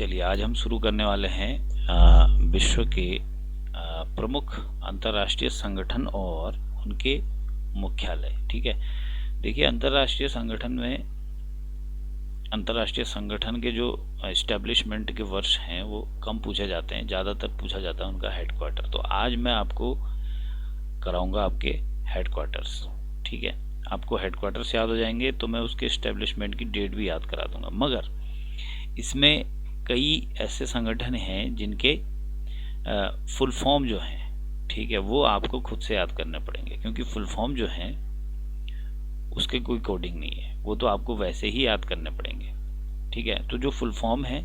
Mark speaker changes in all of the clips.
Speaker 1: चलिए आज हम शुरू करने वाले हैं विश्व के प्रमुख अंतर्राष्ट्रीय संगठन और उनके मुख्यालय। ठीक है, देखिए अंतर्राष्ट्रीय संगठन के जो एस्टेब्लिशमेंट के वर्ष हैं वो कम पूछे जाते हैं, ज़्यादातर पूछा जाता है उनका हेडक्वार्टर। तो आज मैं आपको कराऊंगा आपके हेडक्वार्टर्स। ठीक है, आपको हेडक्वार्टर्स याद हो जाएंगे तो मैं उसके एस्टेब्लिशमेंट की डेट भी याद करा दूंगा। मगर इसमें कई ऐसे संगठन हैं जिनके फुल फॉर्म जो हैं, ठीक है, वो आपको खुद से याद करने पड़ेंगे, क्योंकि फुल फॉर्म जो हैं उसके कोई कोडिंग नहीं है, वो तो आपको वैसे ही याद करने पड़ेंगे। ठीक है, तो जो फुल फॉर्म है,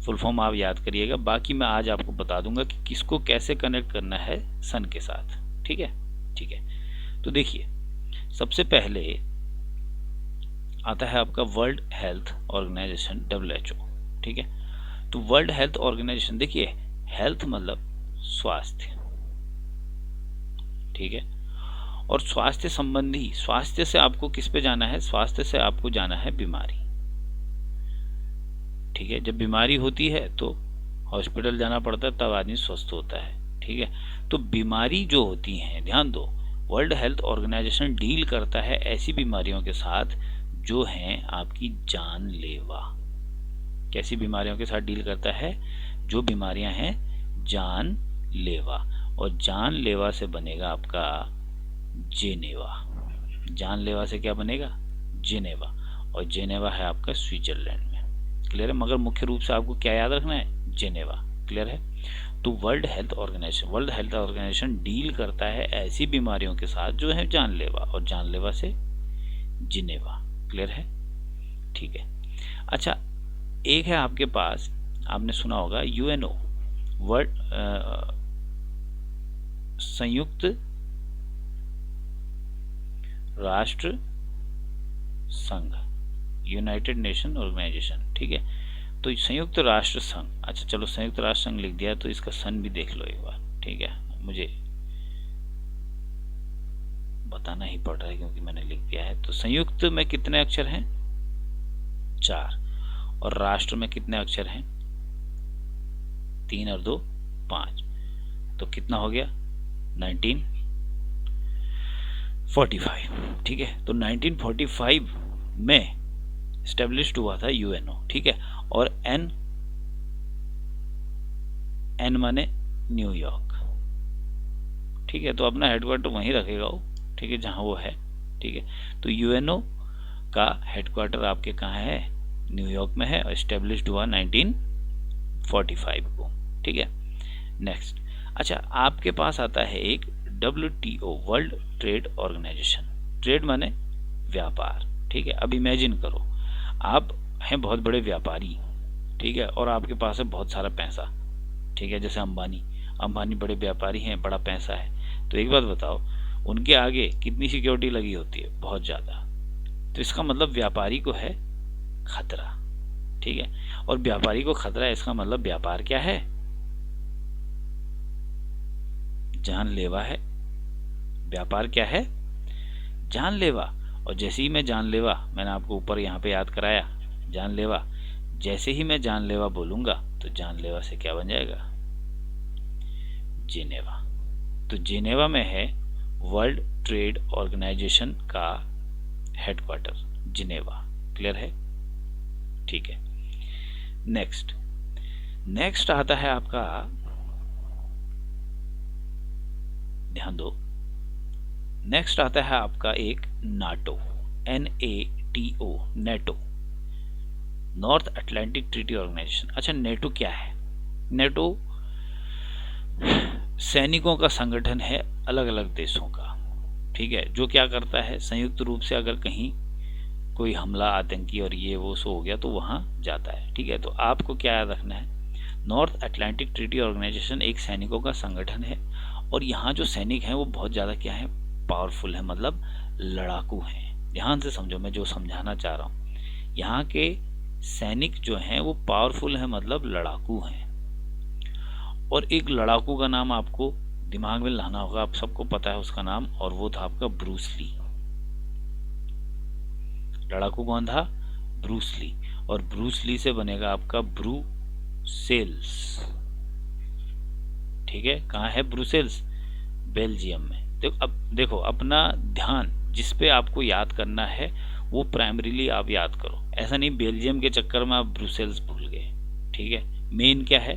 Speaker 1: फुल फॉर्म आप याद करिएगा। बाकी मैं आज आपको बता दूंगा कि किसको कैसे कनेक्ट करना है सन के साथ। ठीक है, ठीक है। तो देखिए सबसे पहले आता है आपका वर्ल्ड हेल्थ ऑर्गेनाइजेशन WHO। ठीक है, तो वर्ल्ड हेल्थ ऑर्गेनाइजेशन, देखिए हेल्थ मतलब स्वास्थ्य। ठीक है, और स्वास्थ्य संबंधी, स्वास्थ्य से आपको किस पे जाना है? स्वास्थ्य से आपको जाना है बीमारी। ठीक है, जब बीमारी होती है तो हॉस्पिटल जाना पड़ता है, तब आदमी स्वस्थ होता है। ठीक है, तो बीमारी जो होती हैं, ध्यान दो, वर्ल्ड हेल्थ ऑर्गेनाइजेशन डील करता है ऐसी बीमारियों के साथ जो हैं आपकी जानलेवा। कैसी बीमारियों के साथ डील करता है? जो बीमारियां हैं जानलेवा, और जानलेवा से बनेगा आपका जेनेवा। जानलेवा से क्या बनेगा? जेनेवा, और जेनेवा है आपका स्विट्जरलैंड में। क्लियर है? मगर मुख्य रूप से आपको क्या याद रखना है? जेनेवा। क्लियर है? तो वर्ल्ड हेल्थ ऑर्गेनाइजेशन डील करता है ऐसी बीमारियों के साथ जो है जानलेवा, और जानलेवा से जिनेवा। क्लियर है? ठीक है। अच्छा, एक है आपके पास, आपने सुना होगा UNO, वर्ल्ड संयुक्त राष्ट्र संघ, यूनाइटेड नेशन ऑर्गेनाइजेशन। ठीक है, तो संयुक्त राष्ट्र संघ, अच्छा चलो संयुक्त राष्ट्र संघ लिख दिया तो इसका सन भी देख लो एक बार। ठीक है, मुझे बताना ही पड़ रहा है क्योंकि मैंने लिख दिया है। तो संयुक्त में कितने अक्षर हैं? 4, और राष्ट्र में कितने अक्षर हैं? 3 और 2 5, तो कितना हो गया? 1945। ठीक है, तो 1945 में एस्टेब्लिश्ड हुआ था UNO। ठीक है, और एन माने न्यूयॉर्क। ठीक है, तो अपना हेडक्वार्टर वहीं रखेगा वो। ठीक है, जहां वो है। ठीक है, तो UNO का हेडक्वार्टर आपके कहाँ है? न्यूयॉर्क में है, और एस्टेब्लिश्ड हुआ 1945 को। ठीक है, नेक्स्ट। अच्छा, आपके पास आता है एक WTO, World Trade Organization. Trade माने व्यापार। ठीक है, अब इमेजिन करो आप हैं बहुत बड़े व्यापारी, ठीक है, और आपके पास है बहुत सारा पैसा। ठीक है, जैसे अंबानी बड़े व्यापारी हैं, बड़ा पैसा है। तो एक बात बताओ, उनके आगे कितनी सिक्योरिटी लगी होती है? बहुत ज़्यादा। तो इसका मतलब व्यापारी को है खतरा। ठीक है, और व्यापारी को खतरा है, इसका मतलब व्यापार क्या है? जानलेवा है। व्यापार क्या है? जानलेवा। और जैसे ही मैं जानलेवा, मैंने आपको ऊपर यहाँ पे याद कराया जानलेवा, जैसे ही मैं जानलेवा बोलूंगा तो जानलेवा से क्या बन जाएगा? जेनेवा। तो जेनेवा में है वर्ल्ड ट्रेड ऑर्गेनाइजेशन का हेडक्वार्टर, जिनेवा। क्लियर है? ठीक है, नेक्स्ट आता है आपका, ध्यान दो, नेक्स्ट आता है आपका एक NATO, NATO, NATO, North Atlantic Treaty Organization. अच्छा, नेटो क्या है? नेटो सैनिकों का संगठन है अलग अलग देशों का। ठीक है, जो क्या करता है, संयुक्त रूप से अगर कहीं कोई हमला, आतंकी और ये वो सो हो गया तो वहां जाता है। ठीक है, तो आपको क्या याद रखना है? नॉर्थ अटलांटिक ट्रीटी ऑर्गेनाइजेशन एक सैनिकों का संगठन है, और यहाँ जो सैनिक हैं वो बहुत ज़्यादा क्या है? पावरफुल है, मतलब लड़ाकू हैं। ध्यान से समझो मैं जो समझाना चाह रहा हूँ। यहाँ के सैनिक जो हैं वो पावरफुल हैं, मतलब लड़ाकू हैं। और एक लड़ाकू का नाम आपको दिमाग में लाना होगा, आप सबको पता है उसका नाम, और वो था आपका ब्रूस ली। लड़ाकू कौन था? Bruce Lee. और ब्रूस ली से बनेगा आपका ब्रू ब्रुसेल्स, ठीक है। कहाँ है ब्रुसेल्स? बेल्जियम में। अब देखो, अपना ध्यान जिस पे आपको याद करना है वो प्राइमरीली आप याद करो। ऐसा नहीं बेल्जियम के चक्कर में आप ब्रुसेल्स भूल गए, ठीक है। मेन क्या है?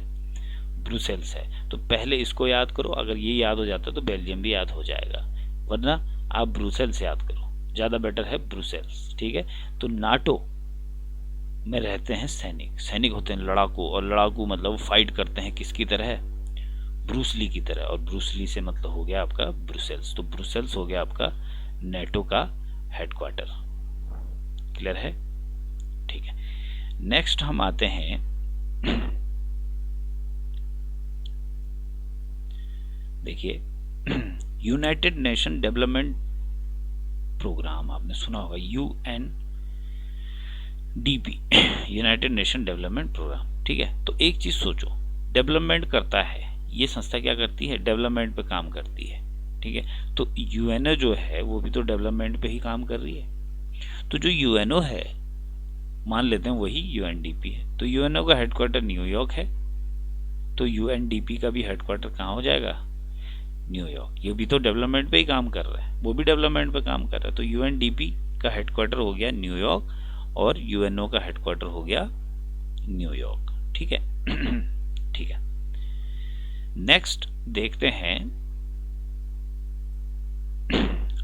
Speaker 1: ब्रुसेल्स है। तो पहले इसको याद करो, अगर ये याद हो जाता है तो बेल्जियम भी याद हो जाएगा, वरना आप ब्रुसेल्स याद करो, ज़्यादा बेटर है ब्रुसेल्स, ठीक है। तो नाटो में रहते हैं सैनिक, सैनिक होते हैं लड़ाकू, और लड़ाकू मतलब फाइट करते हैं किसकी तरह? ब्रूस ली की तरह, और ब्रूस ली से मतलब हो गया आपका ब्रुसेल्स। तो ब्रुसेल्स हो गया आपका नेटो का हेडक्वार्टर। क्लियर है? ठीक है। नेक्स्ट हम आते हैं देखिए, यूनाइटेड नेशन डेवलपमेंट प्रोग्राम, आपने सुना होगा UNDP, United Nation Development Programme, ठीक है। तो एक चीज सोचो, डेवलपमेंट करता है ये संस्था, क्या करती है? डेवलपमेंट पे काम करती है, ठीक है। तो यूएनओ जो है वो भी तो डेवलपमेंट पे ही काम कर रही है। तो जो यूएनओ है, मान लेते हैं वही यूएनडीपी है, तो यूएनओ का हेडक्वार्टर न्यूयॉर्क है, तो यूएनडीपी का भी हेडक्वार्टर कहाँ हो जाएगा? न्यूयॉर्क। ये भी तो डेवलपमेंट पे ही काम कर रहा है, वो भी डेवलपमेंट पे काम कर रहा है। तो यूएनडीपी का हेडक्वार्टर हो गया न्यूयॉर्क, और यूएनओ का हेडक्वार्टर हो गया न्यूयॉर्क, ठीक है। ठीक है। नेक्स्ट देखते हैं,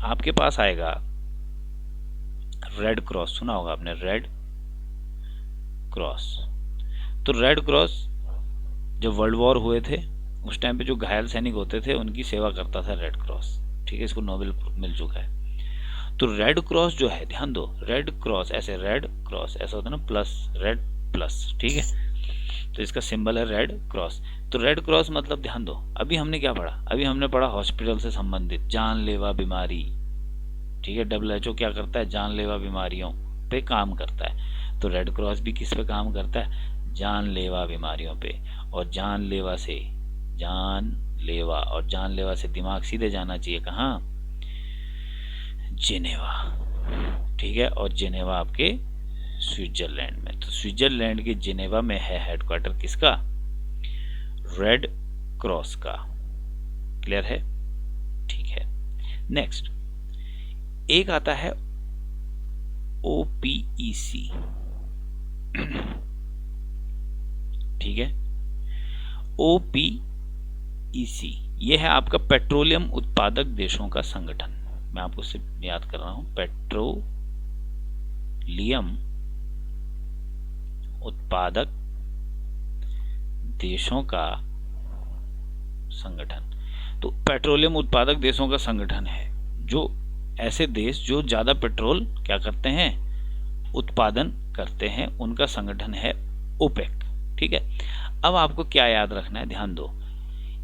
Speaker 1: आपके पास आएगा रेड क्रॉस, सुना होगा आपने रेड क्रॉस। तो रेड क्रॉस जब वर्ल्ड वॉर हुए थे उस टाइम पे जो घायल सैनिक होते थे उनकी सेवा करता था रेड क्रॉस, ठीक है। इसको नोबेल मिल चुका है। तो रेड क्रॉस जो है, ध्यान दो, रेड क्रॉस ऐसे, रेड क्रॉस ऐसा होता है ना, प्लस, रेड प्लस, ठीक है। तो इसका सिंबल है रेड क्रॉस। तो रेड क्रॉस मतलब, ध्यान दो, अभी हमने क्या पढ़ा? अभी हमने पढ़ा हॉस्पिटल से संबंधित जानलेवा बीमारी, ठीक है। WHO क्या करता है? जानलेवा बीमारियों पे काम करता है। तो रेड क्रॉस भी किस पे काम करता है? जानलेवा बीमारियों पे। और जानलेवा से, जानलेवा, और जानलेवा से दिमाग सीधे जाना चाहिए कहाँ? जेनेवा, ठीक है। और जेनेवा आपके स्विट्जरलैंड में। तो स्विट्जरलैंड के जेनेवा में है हेडक्वार्टर किसका? रेड क्रॉस का। क्लियर है? ठीक है। नेक्स्ट एक आता है OPEC, ठीक है। OPEC ये है आपका पेट्रोलियम उत्पादक देशों का संगठन। मैं आपको सिर्फ याद कर रहा हूं, पेट्रोलियम उत्पादक देशों का संगठन। तो पेट्रोलियम उत्पादक देशों का संगठन है जो ऐसे देश जो ज्यादा पेट्रोल क्या करते हैं? उत्पादन करते हैं, उनका संगठन है ओपेक, ठीक है। अब आपको क्या याद रखना है? ध्यान दो,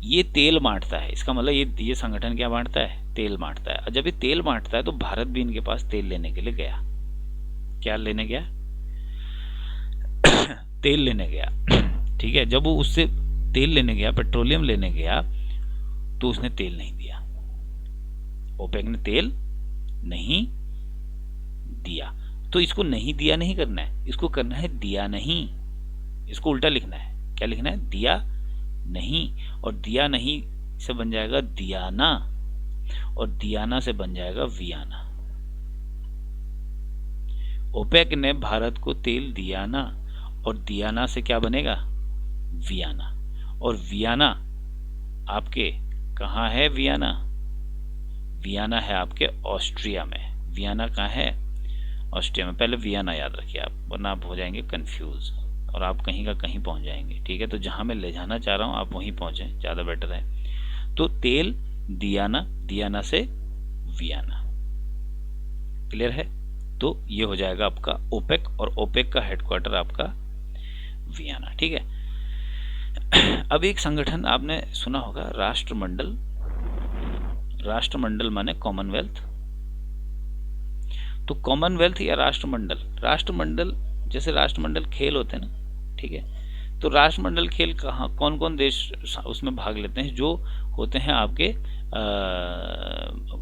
Speaker 1: ये तेल बांटता है, इसका मतलब ये संगठन क्या बांटता है? तेल बांटता है। और जब ये तेल बांटता है तो भारत भी इनके पास तेल लेने के लिए गया। क्या लेने गया? तेल लेने गया, ठीक है। जब वो उससे तेल लेने गया, पेट्रोलियम लेने गया, तो उसने तेल नहीं दिया, ओपेक ने तेल नहीं दिया। तो इसको नहीं दिया नहीं करना है, इसको करना है दिया नहीं। इसको उल्टा लिखना है, क्या लिखना है? दिया नहीं। और दिया नहीं से बन जाएगा दियाना, और दियाना से बन जाएगा वियाना। ओपेक ने भारत को तेल दिया ना, और दियाना से क्या बनेगा? वियाना। और वियाना आपके कहाँ है? वियाना, वियाना है आपके ऑस्ट्रिया में। वियाना कहाँ है? ऑस्ट्रिया में। पहले वियाना याद रखिए आप, वरना आप हो जाएंगे कंफ्यूज और आप कहीं का कहीं पहुंच जाएंगे, ठीक है। तो जहां मैं ले जाना चाह रहा हूं आप वहीं पहुंचे, ज्यादा बेटर है। तो तेल दियाना, दियाना से वियाना। क्लियर है? तो ये हो जाएगा आपका ओपेक, और ओपेक का हेडक्वार्टर आपका वियाना, ठीक है। अब एक संगठन आपने सुना होगा, राष्ट्रमंडल। राष्ट्रमंडल माने कॉमनवेल्थ। तो कॉमनवेल्थ या राष्ट्रमंडल, राष्ट्रमंडल जैसे राष्ट्रमंडल खेल होते हैं ना, ठीक है। तो राष्ट्रमंडल खेल कहाँ, कौन कौन देश उसमें भाग लेते हैं? जो होते हैं आपके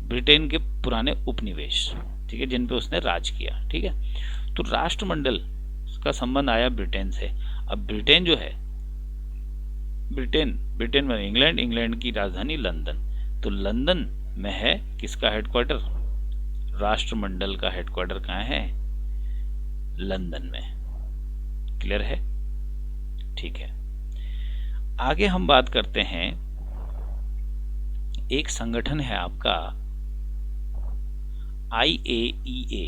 Speaker 1: ब्रिटेन के पुराने उपनिवेश, ठीक है, जिन पे उसने राज किया, ठीक है। तो राष्ट्रमंडल का संबंध आया ब्रिटेन से। अब ब्रिटेन जो है ब्रिटेन, ब्रिटेन में इंग्लैंड, इंग्लैंड की राजधानी लंदन। तो लंदन में है किसका हेडक्वार्टर? राष्ट्रमंडल का हेडक्वार्टर कहाँ है? लंदन में। क्लियर है? ठीक है, आगे हम बात करते हैं, एक संगठन है आपका IAEA,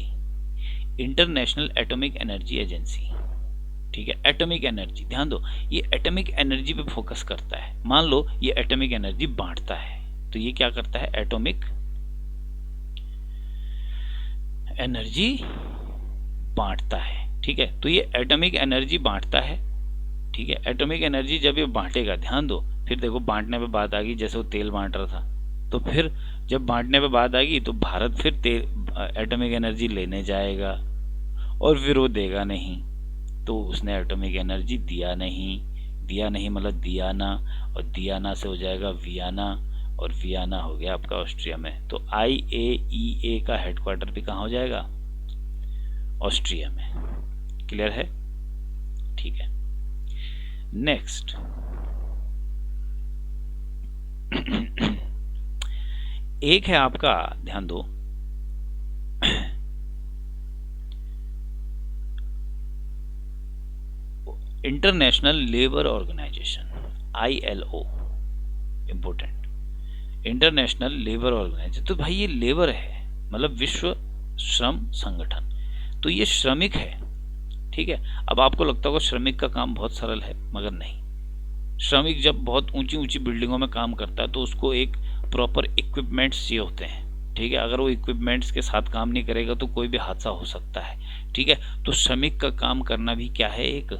Speaker 1: international atomic energy agency. ठीक है, एटॉमिक एनर्जी, ध्यान दो, ये एटॉमिक एनर्जी पे फोकस करता है। मान लो ये एटॉमिक एनर्जी बांटता है, तो ये क्या करता है? एटॉमिक एनर्जी बांटता है। ठीक है, तो ये एटॉमिक एनर्जी बांटता है। ठीक है, एटॉमिक एनर्जी जब ये बांटेगा, ध्यान दो, फिर देखो बांटने पे बात आ गई, जैसे वो तेल बांट रहा था, तो फिर जब बांटने पे बात आ गई तो भारत फिर एटॉमिक एनर्जी लेने जाएगा और फिर वो देगा नहीं, तो उसने एटॉमिक एनर्जी दिया नहीं। दिया नहीं मतलब दियाना, और दियाना से हो जाएगा वियना, और वियना हो गया आपका ऑस्ट्रिया में। तो IAEA का हेडक्वार्टर भी कहाँ हो जाएगा? ऑस्ट्रिया में। क्लियर है? ठीक है, नेक्स्ट एक है आपका, ध्यान दो, International Labour Organisation, ILO, important, International Labour Organisation. तो भाई ये लेबर है, मतलब विश्व श्रम संगठन, तो ये श्रमिक है। ठीक है, अब आपको लगता होगा श्रमिक का काम बहुत सरल है, मगर नहीं। श्रमिक जब बहुत ऊंची ऊंची बिल्डिंगों में काम करता है तो उसको एक प्रॉपर इक्विपमेंट्स चाहिए होते हैं। ठीक है, अगर वो इक्विपमेंट्स के साथ काम नहीं करेगा तो कोई भी हादसा हो सकता है। ठीक है, तो श्रमिक का काम करना भी क्या है? एक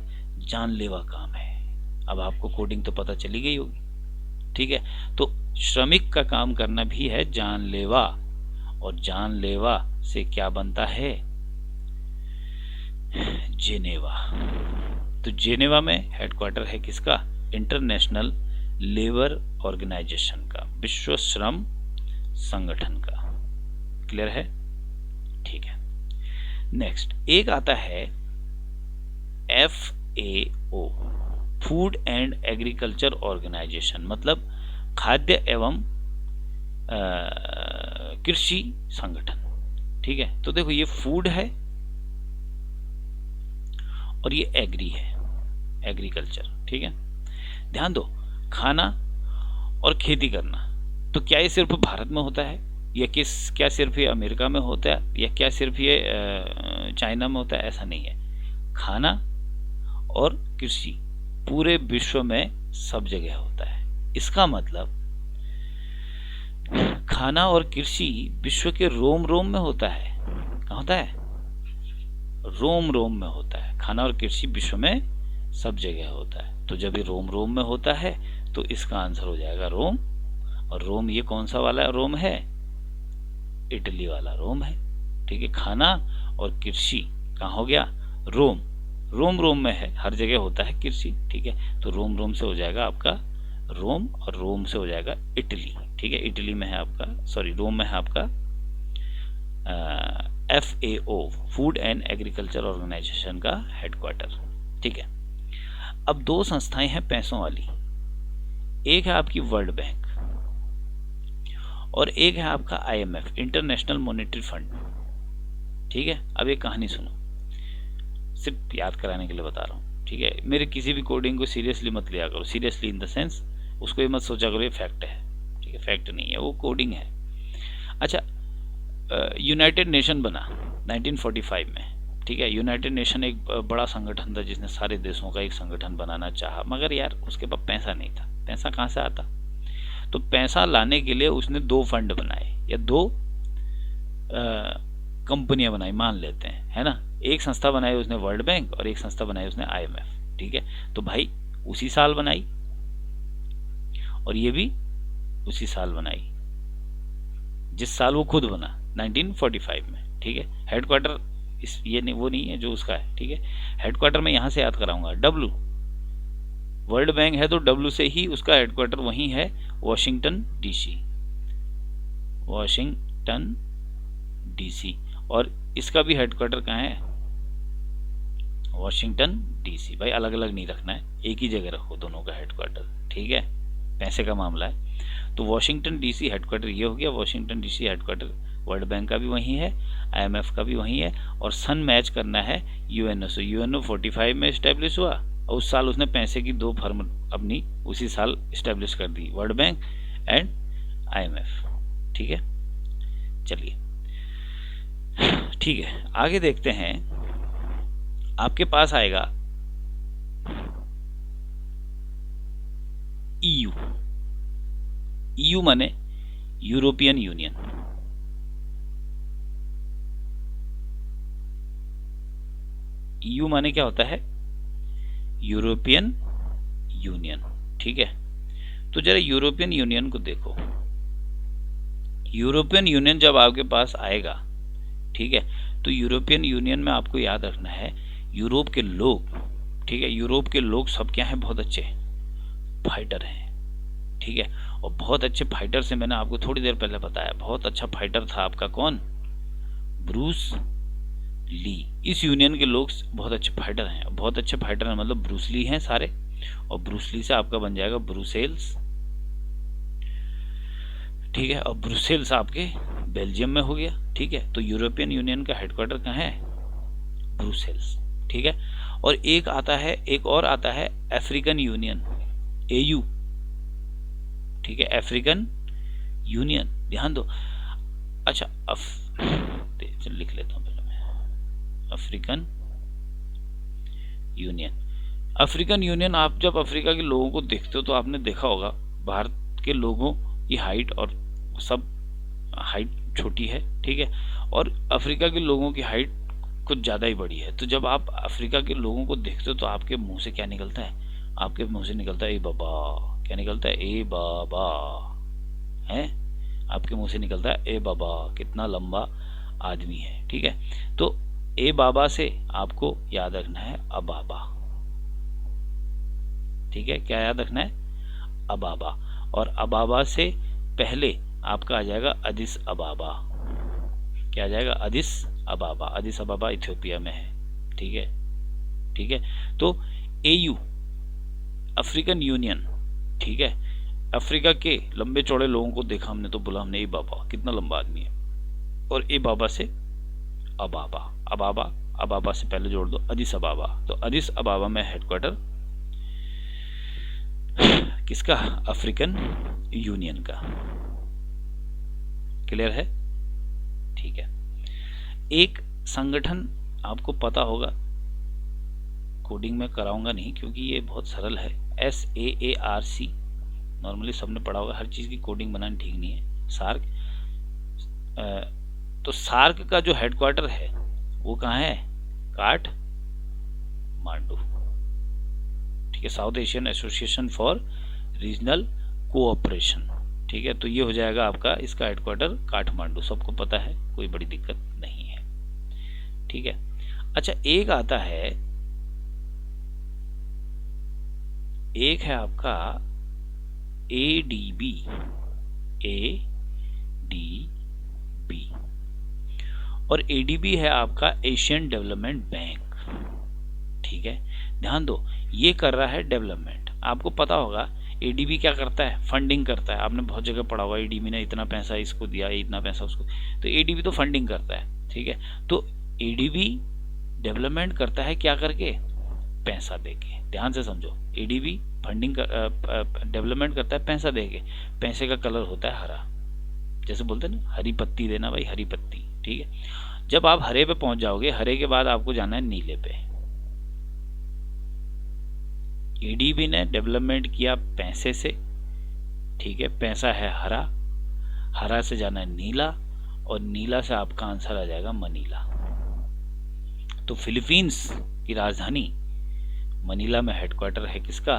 Speaker 1: जानलेवा काम है। अब आपको कोडिंग तो पता चली गई होगी। ठीक है, तो श्रमिक का काम करना भी है जानलेवा, और जानलेवा से क्या बनता है? जेनेवा। तो जेनेवा में हेडक्वार्टर है किसका? इंटरनेशनल लेबर ऑर्गेनाइजेशन का, विश्व श्रम संगठन का। क्लियर है? ठीक है, नेक्स्ट एक आता है FAO, Food and Agriculture Organisation, मतलब खाद्य एवं कृषि संगठन। ठीक है, तो देखो ये फूड है और ये एग्री है, एग्रीकल्चर। ठीक है, ध्यान दो, खाना और खेती करना, तो क्या ये सिर्फ भारत में होता है, या क्या सिर्फ ये अमेरिका में होता है, या क्या सिर्फ ये चाइना में होता है? ऐसा नहीं है, खाना और कृषि पूरे विश्व में सब जगह होता है। इसका मतलब खाना और कृषि विश्व के रोम रोम में होता है। कहाँ होता है? रोम रोम में होता है। खाना और कृषि विश्व में सब जगह होता है, तो जब ये रोम रोम में होता है तो इसका आंसर हो जाएगा रोम। और रोम ये कौन सा वाला रोम है? इटली वाला रोम है। ठीक है, खाना और कृषि कहाँ हो गया? रोम। रोम रोम में है, हर जगह होता है कृषि। ठीक है, तो रोम रोम से हो जाएगा आपका रोम, और रोम से हो जाएगा इटली। ठीक है, इटली में है आपका, सॉरी रोम में है आपका FAO, Food and Agriculture Organisation का हेडक्वार्टर। ठीक है, अब दो संस्थाएं हैं पैसों वाली, एक है आपकी वर्ल्ड बैंक और एक है आपका IMF, इंटरनेशनल मॉनेटरी फंड। ठीक है, अब एक कहानी सुनो, सिर्फ याद कराने के लिए बता रहा हूँ। ठीक है, मेरे किसी भी कोडिंग को सीरियसली मत लिया करो, सीरियसली इन द सेंस उसको ये मत सोचा करो ये फैक्ट है। ठीक है, फैक्ट नहीं है, वो कोडिंग है। अच्छा, यूनाइटेड नेशन बना 1945 में। ठीक है, यूनाइटेड नेशन एक बड़ा संगठन था जिसने सारे देशों का एक संगठन बनाना चाहा, मगर यार उसके पास पैसा नहीं था। पैसा कहाँ से आता? तो पैसा लाने के लिए उसने दो फंड बनाए, या दो कंपनियां बनाई, मान लेते हैं, है ना। एक संस्था बनाई उसने वर्ल्ड बैंक, और एक संस्था बनाई उसने IMF। ठीक है, तो भाई उसी साल बनाई, और ये भी उसी साल बनाई जिस साल वो खुद बना, 1945 में। ठीक है, हेडक्वार्टर इस ये नहीं, वो नहीं है जो उसका है। ठीक है, हेडक्वार्टर में यहां से याद कराऊंगा, W। वर्ल्ड बैंक है तो W से ही उसका हेडक्वार्टर वहीं है, वॉशिंगटन DC, वॉशिंगटन DC। और इसका भी हेडक्वार्टर कहाँ है? Washington DC. भाई अलग अलग नहीं रखना है, एक ही जगह रखो दोनों का हेडक्वार्टर, ठीक है, पैसे का मामला है। तो वॉशिंगटन डीसी हेडक्वार्टर ये हो गया। Washington DC headquarter world bank का भी वहीं है, आईएमएफ का भी वहीं है, और सन मैच करना है यूएनओ से। यूएनओ 45 में इस्टेब्लिश हुआ और उस साल उसने पैसे की 2 फर्म अपनी उसी साल इस्टेब्लिश कर दी, वर्ल्ड बैंक एंड आईएमएफ, ठीक है। चलिए ठीक है, आगे देखते हैं। आपके पास आएगा ईयू। ईयू माने यूरोपियन यूनियन। ईयू माने क्या होता है? यूरोपियन यूनियन, ठीक है। तो जरा यूरोपियन यूनियन को देखो। यूरोपियन यूनियन जब आपके पास आएगा, ठीक है, तो यूरोपियन यूनियन में आपको याद रखना है यूरोप के लोग, ठीक है, यूरोप के लोग सब क्या हैं? बहुत अच्छे फाइटर हैं, ठीक है। और बहुत अच्छे फाइटर से मैंने आपको थोड़ी देर पहले बताया, बहुत अच्छा फाइटर था आपका कौन? Bruce Lee. इस यूनियन के लोग बहुत अच्छे फाइटर हैं। बहुत अच्छे फाइटर हैं मतलब ब्रूस ली हैं सारे, और ब्रूस ली से आपका बन जाएगा ब्रुसेल्स, ठीक है। और ब्रुसेल्स आपके बेल्जियम में हो गया, ठीक है। तो यूरोपियन यूनियन का हेडक्वार्टर कहाँ है? ब्रुसेल्स, ठीक है। और एक आता है, एक और आता है अफ्रीकन यूनियन, एयू, ठीक है, अफ्रीकन यूनियन, ध्यान दो। अच्छा चल लिख लेता हूं पहले मैं, अफ्रीकन यूनियन। अफ्रीकन यूनियन, आप जब अफ्रीका के लोगों को देखते हो तो आपने देखा होगा भारत के लोगों की हाइट और सब हाइट छोटी है, ठीक है, और अफ्रीका के लोगों की हाइट कुछ ज़्यादा ही बड़ी है। तो जब आप अफ्रीका के लोगों को देखते हो तो आपके मुंह से क्या निकलता है? आपके मुंह से निकलता है ए बाबा। क्या निकलता है? ए बाबा, है, आपके मुंह से निकलता है ए बाबा, कितना लंबा आदमी है, ठीक है। तो ए बाबा से आपको याद रखना है अबाबा, ठीक है। क्या याद रखना है? अबाबा। और अबाबा से पहले आपका आ जाएगा अदिस अबाबा। क्या आ जाएगा? अदिस अबाबा। अदिस अबाबा इथियोपिया में है, ठीक है, ठीक है। तो एयू, अफ्रीकन यूनियन, ठीक है, अफ्रीका के लंबे चौड़े लोगों को देखा हमने तो बोला हमने ए बाबा, कितना लंबा आदमी है। और ए बाबा से अबाबा, अबाबा, अबाबा से पहले जोड़ दो अदिस अबाबा। तो अदिस अबाबा में हेडक्वार्टर किसका? अफ्रीकन यूनियन का। क्लियर है? ठीक है। एक संगठन आपको पता होगा, कोडिंग में कराऊंगा नहीं क्योंकि ये बहुत सरल है, SAARC, नॉर्मली सबने पढ़ा होगा, हर चीज की कोडिंग बनानी ठीक नहीं है। सार्क, तो सार्क का जो हेडक्वार्टर है वो कहाँ है? काठमांडू, ठीक है, south Asian association for regional cooperation, ठीक है। तो ये हो जाएगा आपका, इसका हेडक्वार्टर काठमांडू, सबको पता है, कोई बड़ी दिक्कत नहीं है, ठीक है। अच्छा, एक आता है, एक है आपका ADB, और ADB है आपका एशियन डेवलपमेंट बैंक, ठीक है। ध्यान दो, ये कर रहा है डेवलपमेंट। आपको पता होगा ADB क्या करता है? फंडिंग करता है। आपने बहुत जगह पढ़ा होगा ADB ने इतना पैसा इसको दिया, इतना पैसा उसको, तो ADB तो फंडिंग करता है, ठीक है। तो ADB डेवलपमेंट करता है क्या करके? पैसा देके। ध्यान से समझो, ADB फंडिंग डेवलपमेंट करता है पैसा देके। पैसे का कलर होता है हरा, जैसे बोलते हैं ना हरी पत्ती देना, भाई हरी पत्ती, ठीक है। जब आप हरे पे पहुंच जाओगे, हरे के बाद आपको जाना है नीले पे। ADB ने डेवलपमेंट किया पैसे से, ठीक है, पैसा है हरा, हरा से जाना है नीला, और नीला से आपका आंसर आ जाएगा मनीला। तो फिलीपींस की राजधानी मनीला में हेडक्वार्टर है किसका?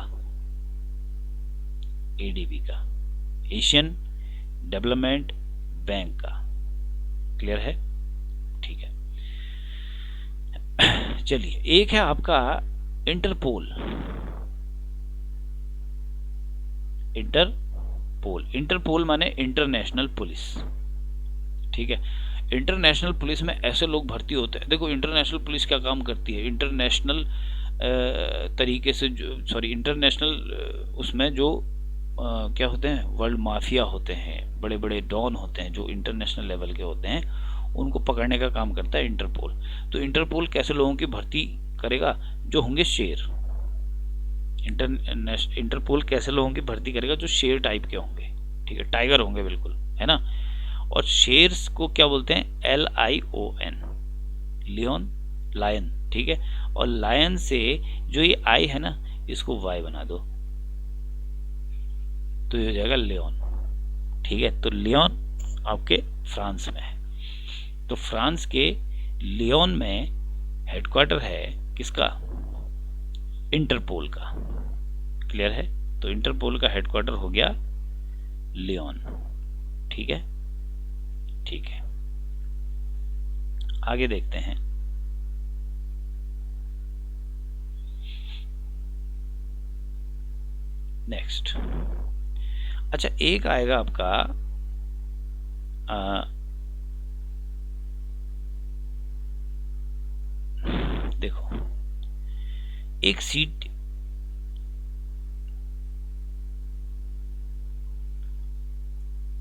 Speaker 1: ADB का, एशियन डेवलपमेंट बैंक का। क्लियर है? ठीक है। चलिए, एक है आपका इंटरपोल। इंटरपोल, इंटरपोल माने इंटरनेशनल पुलिस, ठीक है। इंटरनेशनल पुलिस में ऐसे लोग भर्ती होते हैं। देखो इंटरनेशनल पुलिस क्या काम करती है, इंटरनेशनल तरीके से जो इंटरनेशनल उसमें जो क्या होते हैं, वर्ल्ड माफिया होते हैं, बड़े बड़े डॉन होते हैं जो इंटरनेशनल लेवल के होते हैं, उनको पकड़ने का काम करता है इंटरपोल। तो इंटरपोल कैसे लोगों की भर्ती करेगा, जो होंगे शेर। इंटरपोल कैसे लोगों की भर्ती करेगा, जो शेर टाइप के होंगे, ठीक है, टाइगर होंगे बिल्कुल, है ना। और शेर्स को क्या बोलते हैं, LION, लियोन, लायन, ठीक है। और लायन से जो ये आई है ना, इसको वाई बना दो तो ये हो जाएगा लियोन, ठीक है। तो लियोन आपके फ्रांस में है। तो फ्रांस के लियोन में हेडक्वार्टर है किसका, इंटरपोल का। क्लियर है। तो इंटरपोल का हेडक्वार्टर हो गया लियोन, ठीक है, ठीक है। आगे देखते हैं। नेक्स्ट, अच्छा एक आएगा आपका देखो एक सीट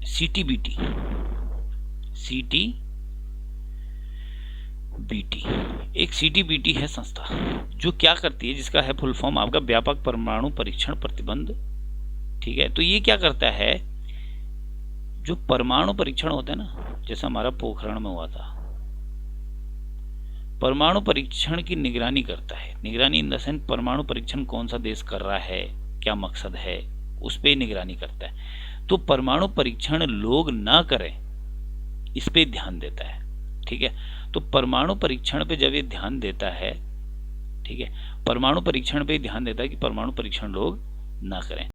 Speaker 1: CTBT, एक CTBT है संस्था जो क्या करती है, जिसका है फुल फॉर्म आपका व्यापक परमाणु परीक्षण प्रतिबंध, ठीक है। तो ये क्या करता है, जो परमाणु परीक्षण होते हैं ना, जैसे हमारा पोखरण में हुआ था, परमाणु परीक्षण की निगरानी करता है। निगरानी इन द सेंस परमाणु परीक्षण कौन सा देश कर रहा है, क्या मकसद है, उस पर निगरानी करता है। तो परमाणु परीक्षण लोग ना करें, इस पे ध्यान देता है, ठीक है। तो परमाणु परीक्षण पे जब ये ध्यान देता है, ठीक है, परमाणु परीक्षण पे ध्यान देता है कि परमाणु परीक्षण लोग ना करें।